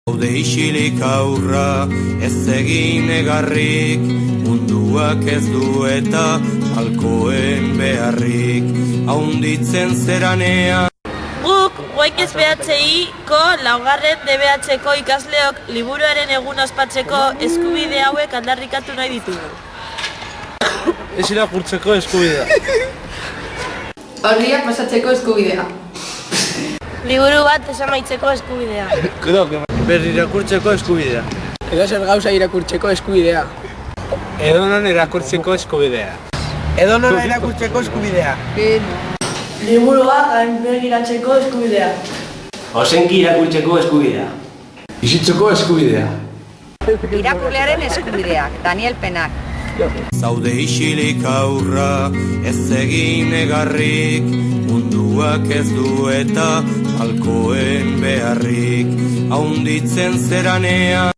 Haude isilik aurra, ez egin egarrik, munduak ez du eta malkoen beharrik, haunditzen zeranean. Guk, Goikez BHI-ko laugarren DBH-ko ikasleok liburuaren egun ospatzeko eskubide hauek aldarrikatu nahi ditugu. Ez irakurtzeko eskubidea. Orriak pasatzeko eskubidea. Liburu bat esamaitzeko eskubidea. Berri irakurtzeko eskubidea. Edozer gauza irakurtzeko eskubidea. Edonon irakurtzeko eskubidea. Edonon irakurtzeko eskubidea. Liburua gainbegiratzeko eskubidea. Ozenki irakurtzeko eskubidea. Bizitzeko eskubidea. Irakurlearen eskubideak, Daniel Penak. Zaude isilik aurra, ez egin egarrik, munduak ez du eta malkoen beharrik, haunditzen zeranean.